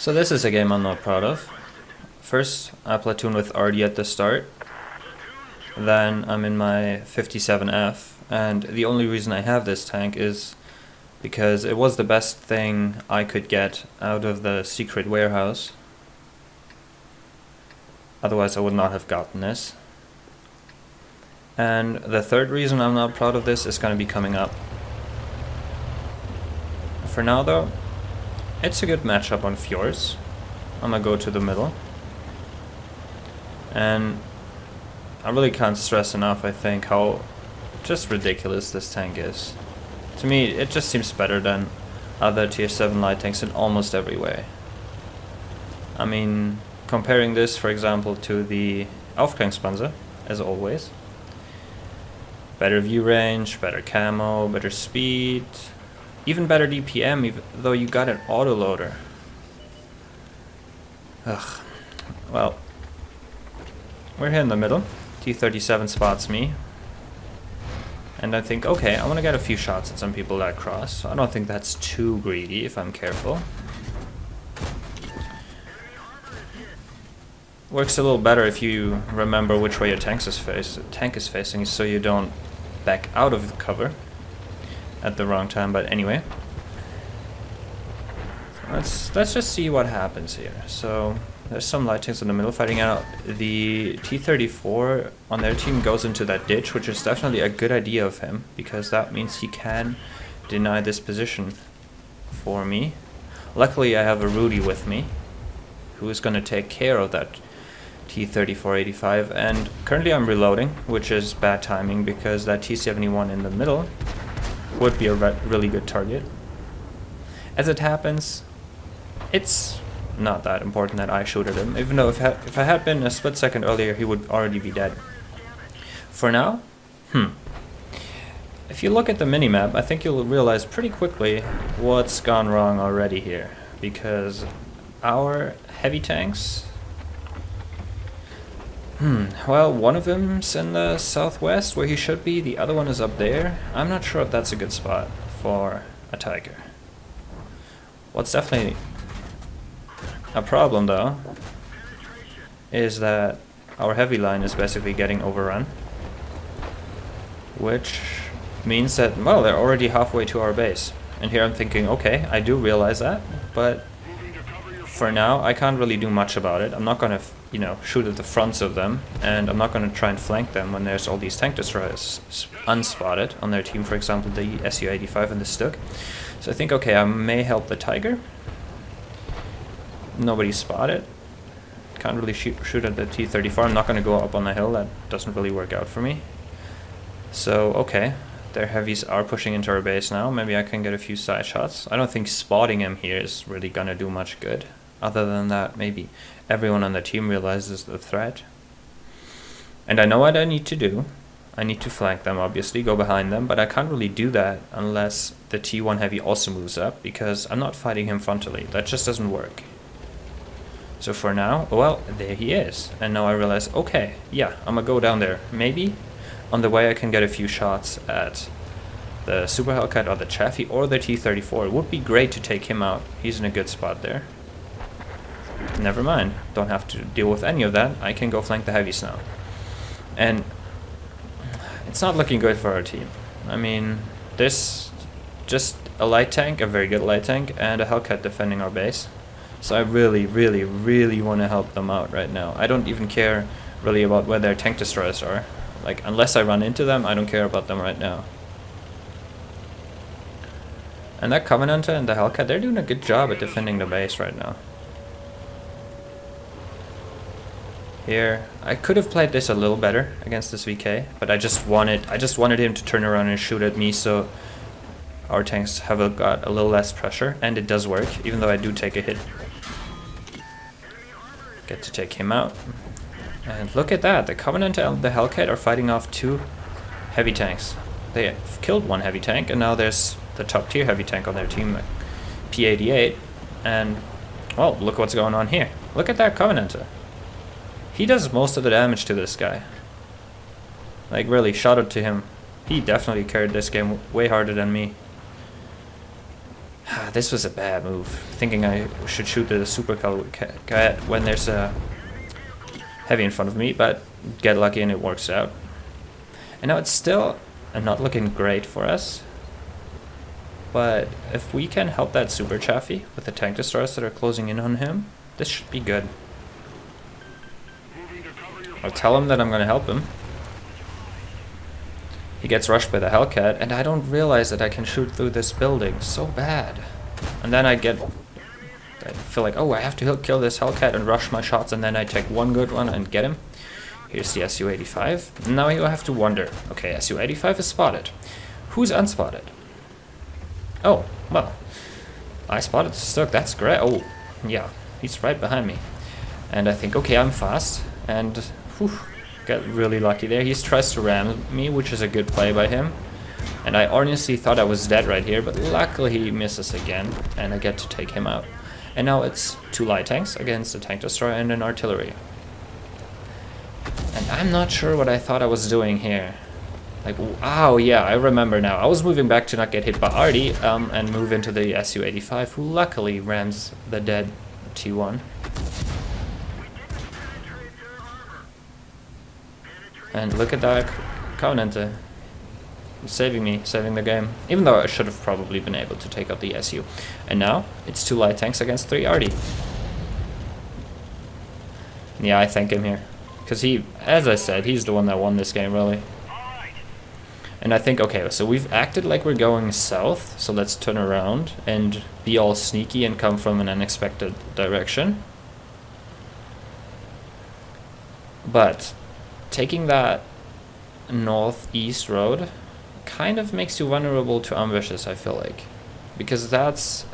So this is a game I'm not proud of. First, I platoon with Artie at the start. Then I'm in my 57F, and the only reason I have this tank is because it was the best thing I could get out of the secret warehouse. Otherwise I would not have gotten this. And the third reason I'm not proud of this is going to be coming up. For now though, it's a good matchup on Fjords. I'm gonna go to the middle. And I really can't stress enough, I think, how just ridiculous this tank is. To me, it just seems better than other tier 7 light tanks in almost every way. I mean, comparing this, for example, to the Aufklärungspanzer, as always. Better view range, better camo, better speed, even better DPM, even though you got an autoloader. Ugh. Well, we're here in the middle. T-37 spots me. And I think, okay, I want to get a few shots at some people that cross. I don't think that's too greedy if I'm careful. Works a little better if you remember which way your tank is facing, so you don't back out of the cover at the wrong time. But anyway, let's just see what happens here. So there's some light tanks in the middle fighting out. The T-34 on their team goes into that ditch, which is definitely a good idea of him, because that means he can deny this position for me. Luckily I have a Rudy with me, who is going to take care of that T-34-85, and currently I'm reloading, which is bad timing because that T-71 in the middle would be a really good target. As it happens, it's not that important that I shoot at him, even though if I had been a split second earlier, he would already be dead. For now, if you look at the minimap, I think you'll realize pretty quickly what's gone wrong already here, because our heavy tanks, well, one of them's in the southwest where he should be, the other one is up there. I'm not sure if that's a good spot for a Tiger. What's definitely a problem though is that our heavy line is basically getting overrun, which means that, well, they're already halfway to our base. And here I'm thinking, okay, I do realize that, but for now I can't really do much about it. I'm not gonna, shoot at the fronts of them, and I'm not gonna try and flank them when there's all these tank destroyers unspotted on their team, for example the Su-85 and the Stuk. So I think, okay, I may help the Tiger. Nobody spotted. Can't really shoot at the T-34. I'm not gonna go up on the hill, that doesn't really work out for me. So, okay, their heavies are pushing into our base now. Maybe I can get a few side shots. I don't think spotting him here is really gonna do much good. Other than that, maybe everyone on the team realizes the threat. And I know what I need to do. I need to flank them, obviously, go behind them, but I can't really do that unless the T1 heavy also moves up, because I'm not fighting him frontally. That just doesn't work. So for now, well, there he is. And now I realize, okay, yeah, I'm gonna go down there. Maybe on the way I can get a few shots at the Super Hellcat or the Chaffee or the T-34. It would be great to take him out. He's in a good spot there. Never mind. Don't have to deal with any of that. I can go flank the heavies now. And it's not looking good for our team. I mean, there's just a light tank, a very good light tank, and a Hellcat defending our base. So I really, really, really want to help them out right now. I don't even care really about where their tank destroyers are. Like, unless I run into them, I don't care about them right now. And that Covenanter and the Hellcat, they're doing a good job at defending the base right now. Here, I could have played this a little better against this VK, but I just wanted him to turn around and shoot at me, so our tanks have got a little less pressure, and it does work, even though I do take a hit. Get to take him out. And look at that, the Covenant and the Hellcat are fighting off two heavy tanks. They have killed one heavy tank, and now there's the top tier heavy tank on their team, P88, and, well, look what's going on here. Look at that Covenanter. He does most of the damage to this guy. Like, really, shout out to him. He definitely carried this game way harder than me. This was a bad move. Thinking I should shoot the super cat when there's a heavy in front of me, but get lucky and it works out. And now it's still not looking great for us. But if we can help that super chaffee with the tank destroyers that are closing in on him, this should be good. I'll tell him that I'm gonna help him. He gets rushed by the Hellcat, and I don't realize that I can shoot through this building so bad. And then I feel like, oh, I have to kill this Hellcat and rush my shots, and then I take one good one and get him. Here's the Su-85. Now you have to wonder, okay, Su-85 is spotted. Who's unspotted? Oh, well, I spotted Stuck, that's great. Oh, yeah, he's right behind me. And I think, okay, I'm fast, and whew, got really lucky there. He tries to ram me, which is a good play by him. And I honestly thought I was dead right here, but luckily he misses again, and I get to take him out. And now it's 2 light tanks against a tank destroyer and an artillery. And I'm not sure what I thought I was doing here. Like, oh yeah, I remember now. I was moving back to not get hit by Artie, and move into the Su-85, who luckily rams the dead T1. And look at that Covenant saving me, saving the game. Even though I should have probably been able to take out the SU. And now, it's 2 light tanks against 3 Artie. Yeah, I thank him here. Because he, as I said, he's the one that won this game, really. And I think, okay, so we've acted like we're going south, so let's turn around and be all sneaky and come from an unexpected direction. But taking that northeast road kind of makes you vulnerable to ambushes, I feel like. Because that's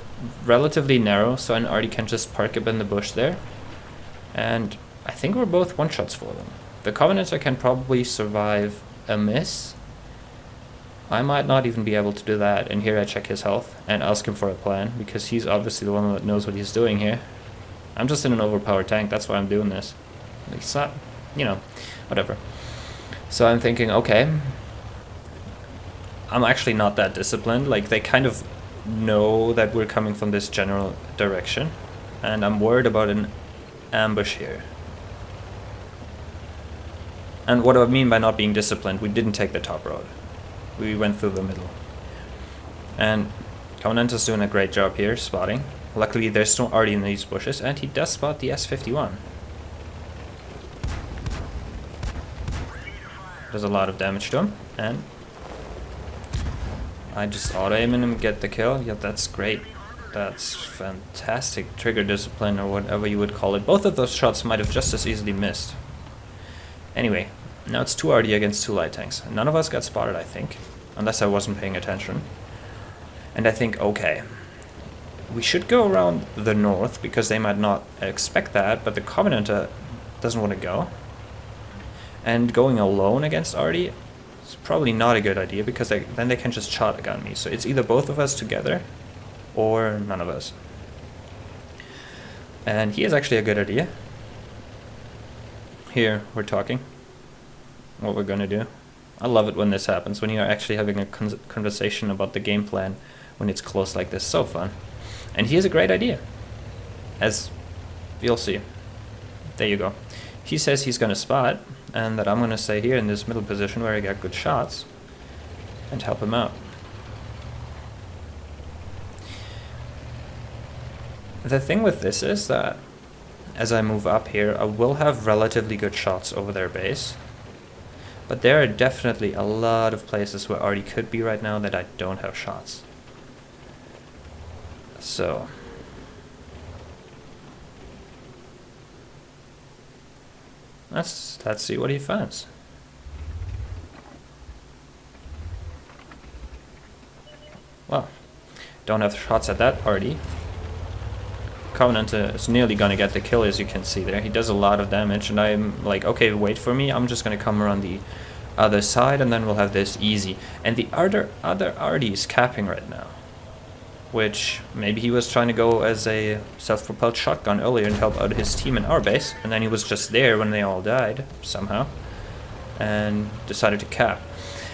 relatively narrow, so an Artie can just park up in the bush there. And I think we're both one-shots for them. The Covenanter can probably survive a miss. I might not even be able to do that, and here I check his health and ask him for a plan, because he's obviously the one that knows what he's doing here. I'm just in an overpowered tank, that's why I'm doing this. It's not, you know, whatever. So I'm thinking, okay, I'm actually not that disciplined. Like, they kind of know that we're coming from this general direction, and I'm worried about an ambush here. And what do I mean by not being disciplined? We didn't take the top road. We went through the middle. And Covenanter's doing a great job here, spotting. Luckily there's no Artie in these bushes, and he does spot the S-51. Does a lot of damage to him, and I just auto-aim him and get the kill. Yeah, that's great. That's fantastic trigger discipline, or whatever you would call it. Both of those shots might have just as easily missed. Anyway, now it's 2 Artie against 2 light tanks. None of us got spotted, I think, unless I wasn't paying attention. And I think, okay, we should go around the north, because they might not expect that, but the Covenanter doesn't want to go. And going alone against Artie is probably not a good idea, because then they can just shotgun me. So it's either both of us together, or none of us. And he has actually a good idea. Here, we're talking. What we're gonna do. I love it when this happens, when you're actually having a conversation about the game plan, when it's close like this. So fun. And he has a great idea. As you'll see. There you go. He says he's gonna spot, and that I'm gonna stay here in this middle position where I get good shots, and help him out. The thing with this is that as I move up here, I will have relatively good shots over their base. But there are definitely a lot of places where Artie could be right now that I don't have shots. So let's see what he finds. Well, don't have shots at that Artie. Covenant is nearly gonna get the kill, as you can see there. He does a lot of damage, and I'm like, okay, wait for me. I'm just gonna come around the other side, and then we'll have this easy. And the other Artie is capping right now, which maybe he was trying to go as a self-propelled shotgun earlier and help out his team in our base, and then he was just there when they all died somehow, and decided to cap.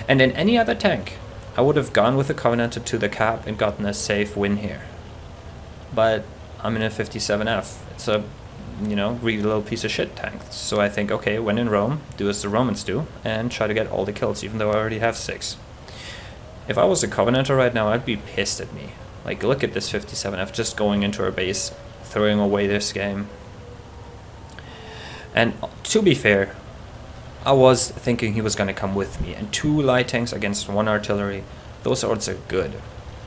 And in any other tank, I would have gone with the Covenanter to the cap and gotten a safe win here. but I'm in a 57F. It's a, you know, really little piece of shit tank. So I think, okay, when in Rome, do as the Romans do, and try to get all the kills, even though I already have 6. If I was a Covenanter right now, I'd be pissed at me. Like, look at this 57F just going into our base, throwing away this game. And to be fair, I was thinking he was going to come with me, and 2 light tanks against 1 artillery, those odds are good.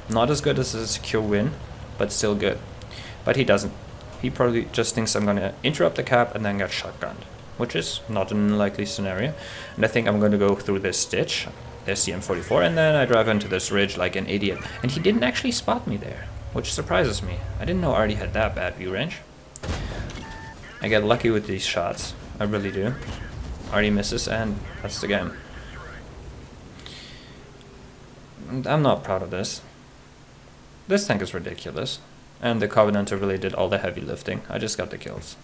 Not as good as a secure win, but still good. But he doesn't. He probably just thinks I'm going to interrupt the cap and then get shotgunned, which is not an unlikely scenario. And I think I'm going to go through this ditch. There's the M44, and then I drive into this ridge like an idiot. And he didn't actually spot me there, which surprises me. I didn't know Artie had that bad view range. I get lucky with these shots. I really do. Artie misses, and that's the game. I'm not proud of this. This tank is ridiculous. And the Covenanter really did all the heavy lifting. I just got the kills.